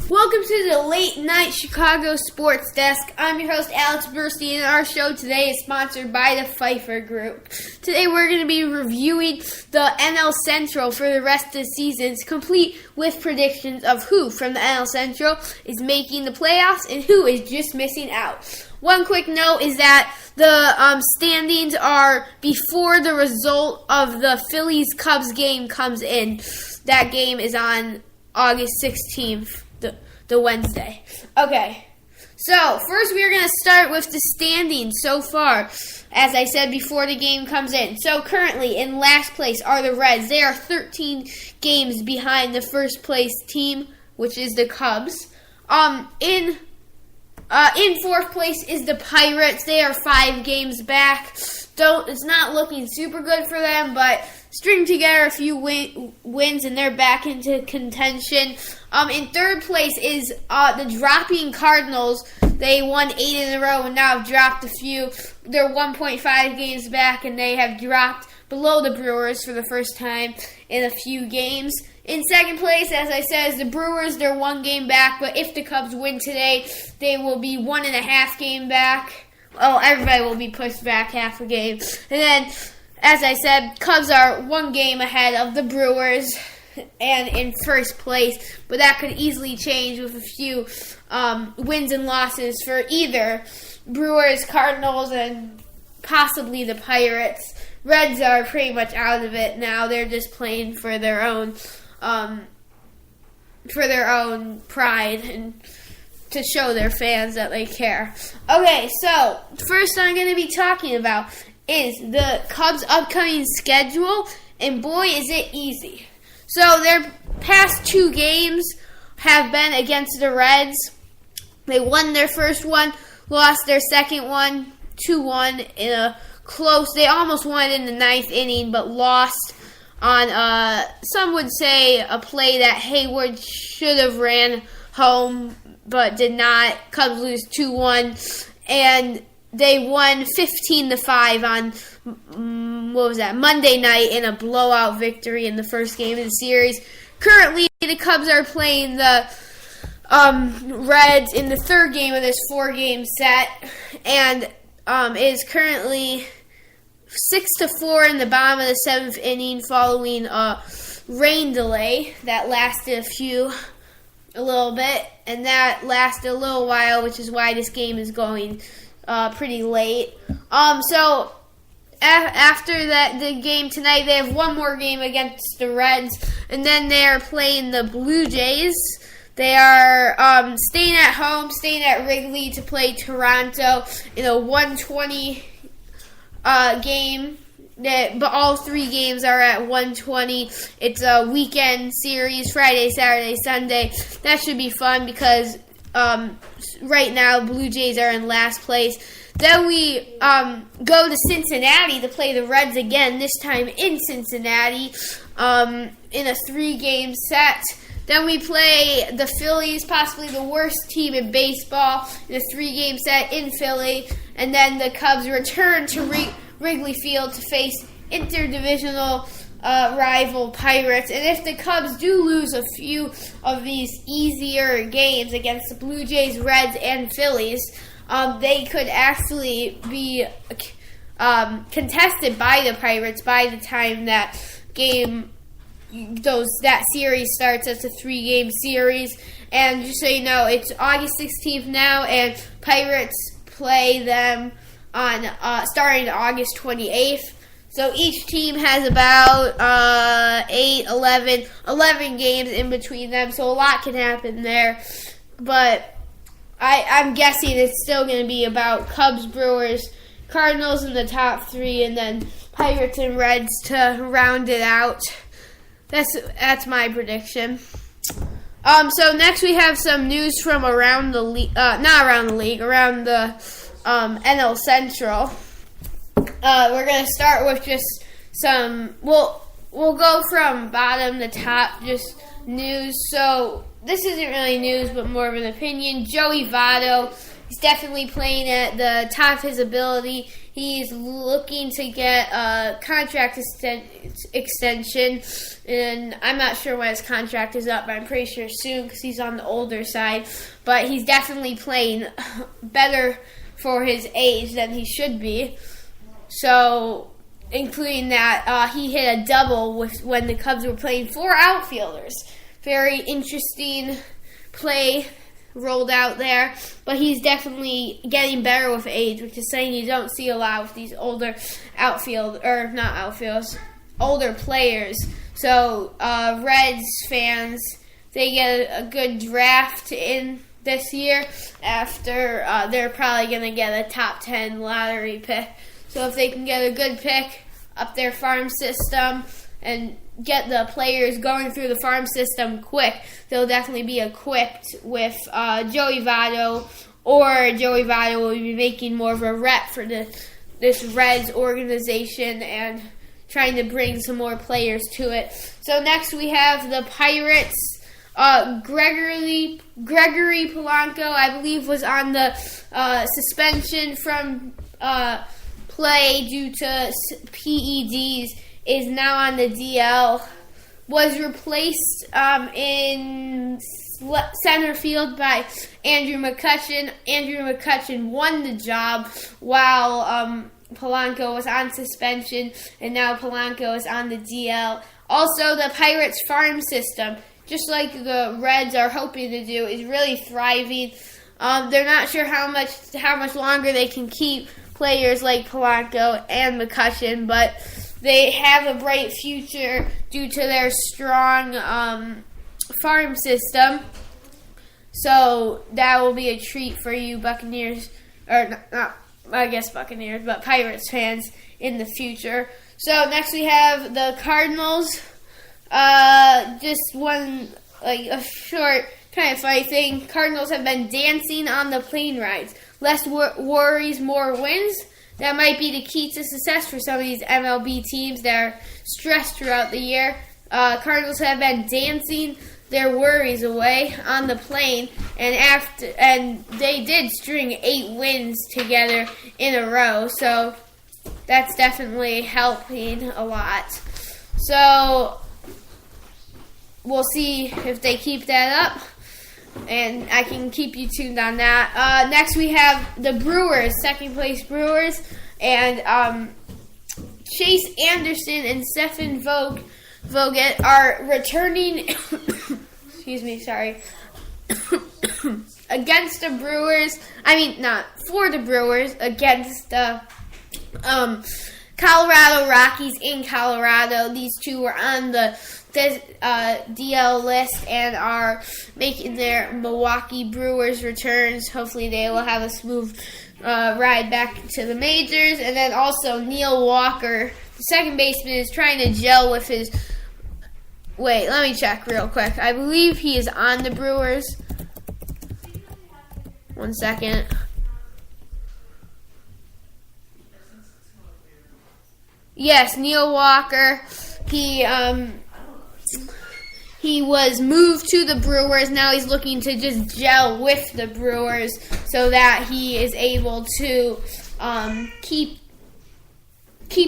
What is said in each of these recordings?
Welcome to the late night Chicago Sportsdesk. I'm your host Alex Burstein, and our show today is sponsored by the Pfeiffer Group. Today we're going to be reviewing the NL Central for the rest of the season, complete with predictions of who from the NL Central is making the playoffs and who is just missing out. One quick note is that the standings are before the result of the Phillies-Cubs game comes in. That game is on August 16th. The Wednesday. Okay, so first we are going to start with the standings so far, as I said before the game comes in. So currently in last place are the Reds. They are 13 games behind the first place team, which is the Cubs. In fourth place is the Pirates. They are 5 games back. It's not looking super good for them, but string together a few wins and they're back into contention. In third place is the dropping Cardinals. They won 8 in a row and now have dropped a few. They're 1.5 games back and they have dropped below the Brewers for the first time in a few games. In second place, as I said, is the Brewers. They're 1 game back, but if the Cubs win today, they will be 1.5 game back. Oh, everybody will be pushed back half a game. And then, as I said, Cubs are 1 game ahead of the Brewers and in first place, but that could easily change with a few wins and losses for either Brewers, Cardinals, and possibly the Pirates. Reds are pretty much out of it now. They're just playing for their own pride and to show their fans that they care. Okay, so first I'm going to be talking about is the Cubs' upcoming schedule, and boy, is it easy. So their past 2 games have been against the Reds. They won their first one, lost their second one, 2-1 in a close. They almost won in the 9th inning, but lost on, some would say, a play that Hayward should have ran home, but did not. Cubs lose 2-1, and they won 15-5 on, Monday night in a blowout victory in the first game of the series. Currently, the Cubs are playing the Reds in the 3rd game of this 4-game set, and it is currently 6-4 in the bottom of the 7th inning following a rain delay that lasted a little bit, and that lasted a little while, which is why this game is going pretty late. So after the game tonight, they have 1 more game against the Reds, and then they are playing the Blue Jays. They are staying at home, staying at Wrigley to play Toronto in a 120 game. But all 3 games are at 120. It's a weekend series, Friday, Saturday, Sunday. That should be fun because right now Blue Jays are in last place. Then we go to Cincinnati to play the Reds again, this time in Cincinnati in a 3-game set. Then we play the Phillies, possibly the worst team in baseball, in a 3-game set in Philly. And then the Cubs return to Wrigley Field to face interdivisional rival Pirates. And if the Cubs do lose a few of these easier games against the Blue Jays, Reds, and Phillies, they could actually be contested by the Pirates by the time that series starts. As a 3-game series. And just so you know, it's August 16th now, and Pirates play them on starting August 28th. So each team has about 11 games in between them, so a lot can happen there. But I'm guessing it's still going to be about Cubs, Brewers, Cardinals in the top 3, and then Pirates and Reds to round it out. That's my prediction. So next we have some news from around the league, around the NL Central. We're going to start with just some, we'll go from bottom to top, just news. So this isn't really news, but more of an opinion. Joey Votto, he's definitely playing at the top of his ability. he's looking to get a contract extension, and I'm not sure when his contract is up, but I'm pretty sure soon because he's on the older side. But he's definitely playing better for his age than he should be. So, including that, he hit a double when the Cubs were playing 4 outfielders. Very interesting play rolled out there, but he's definitely getting better with age, which is saying you don't see a lot with these older older players. So Reds fans, they get a good draft in this year after they're probably going to get a top 10 lottery pick. So if they can get a good pick up their farm system and get the players going through the farm system quick, they'll definitely be equipped with Joey Votto, or Joey Votto will be making more of a rep for this Reds organization and trying to bring some more players to it. So next we have the Pirates. Gregory Polanco, I believe, was on the suspension from play due to PEDs, is now on the DL, was replaced in center field by Andrew McCutchen. Andrew McCutchen won the job while Polanco was on suspension, and now Polanco is on the DL. Also, the Pirates farm system, just like the Reds are hoping to do, is really thriving. They're not sure how much longer they can keep players like Polanco and McCutchen, but they have a bright future due to their strong farm system. So that will be a treat for you Buccaneers, or not, I guess Buccaneers, but Pirates fans in the future. So next we have the Cardinals. Just one, a short kind of funny thing. Cardinals have been dancing on the plane rides. Less worries, more wins. That might be the key to success for some of these MLB teams that are stressed throughout the year. Cardinals have been dancing their worries away on the plane, and they did string 8 wins together in a row. So that's definitely helping a lot. So we'll see if they keep that up, and I can keep you tuned on that. Next we have the Brewers, second place Brewers, and Chase Anderson and Stephen Vogt are returning excuse me, sorry, against the Brewers. I mean, not for the Brewers, against the Colorado Rockies in Colorado. These two were on the DL list and are making their Milwaukee Brewers returns. Hopefully they will have a smooth ride back to the majors. And then also Neil Walker, the second baseman, is trying to gel with his... Wait, let me check real quick. I believe he is on the Brewers. 1 second. Yes, Neil Walker. He was moved to the Brewers. Now he's looking to just gel with the Brewers so that he is able to keep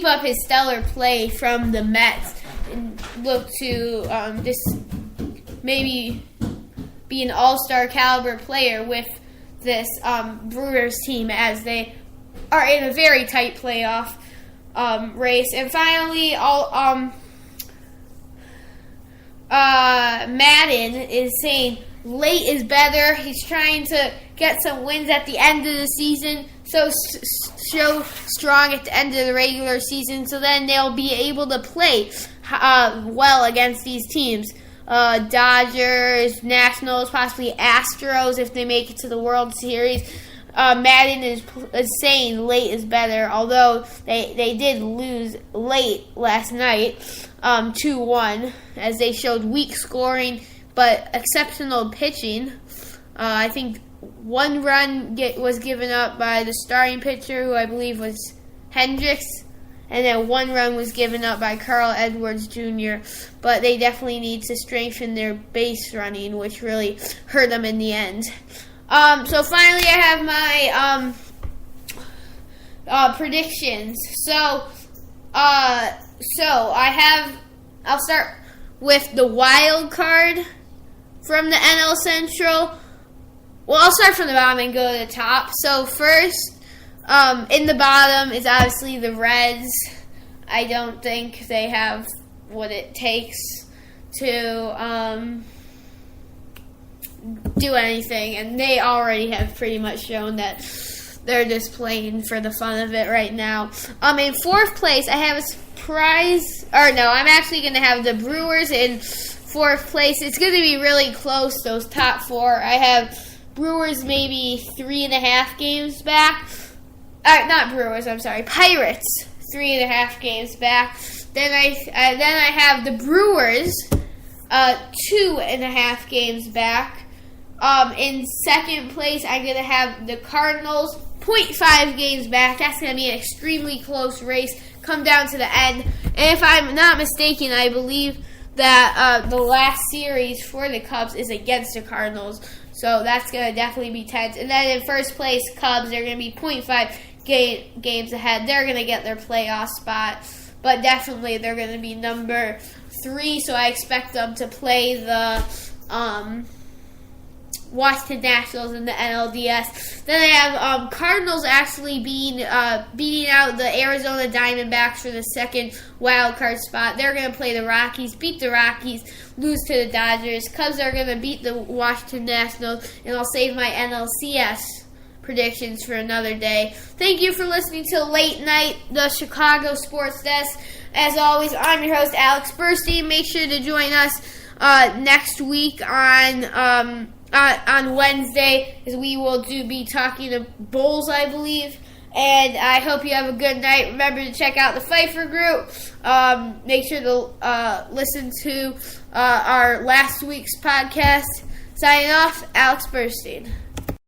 up his stellar play from the Mets and look to just maybe be an all-star caliber player with this Brewers team, as they are in a very tight playoff race. And finally, Madden is saying late is better. He's trying to get some wins at the end of the season, so show strong at the end of the regular season, so then they'll be able to play well against these teams. Dodgers, Nationals, possibly Astros if they make it to the World Series. Madden is saying late is better, although they did lose late last night, 2-1, as they showed weak scoring but exceptional pitching. I think 1 run was given up by the starting pitcher, who I believe was Hendricks, and then 1 run was given up by Carl Edwards Jr., but they definitely need to strengthen their base running, which really hurt them in the end. So finally I have predictions. So I'll start with the wild card from the NL Central. Well, I'll start from the bottom and go to the top. So first, in the bottom is obviously the Reds. I don't think they have what it takes to do anything, and they already have pretty much shown that they're just playing for the fun of it right now. In fourth place, I have a surprise. Or no, I'm actually going to have the Brewers in fourth place. It's going to be really close, those top four. I have Brewers maybe 3.5 games back. Not Brewers, I'm sorry. Pirates 3.5 games back. Then I have the Brewers 2.5 games back. In second place, I'm going to have the Cardinals 0.5 games back. That's going to be an extremely close race. Come down to the end. And if I'm not mistaken, I believe that the last series for the Cubs is against the Cardinals. So that's going to definitely be tense. And then in first place, Cubs, they're going to be 0.5 games ahead. They're going to get their playoff spot. But definitely they're going to be number 3. So I expect them to play the Washington Nationals in the NLDS. Then I have Cardinals actually beating out the Arizona Diamondbacks for the second wild card spot. They're going to play the Rockies, beat the Rockies, lose to the Dodgers. Cubs are going to beat the Washington Nationals, and I'll save my NLCS predictions for another day. Thank you for listening to Late Night, the Chicago Sports Desk. As always, I'm your host, Alex Burstein. Make sure to join us next week on Wednesday, as we will be talking to Bulls, I believe. And I hope you have a good night. Remember to check out the Pfeiffer group. Make sure to listen to our last week's podcast. Signing off, Alex Burstein.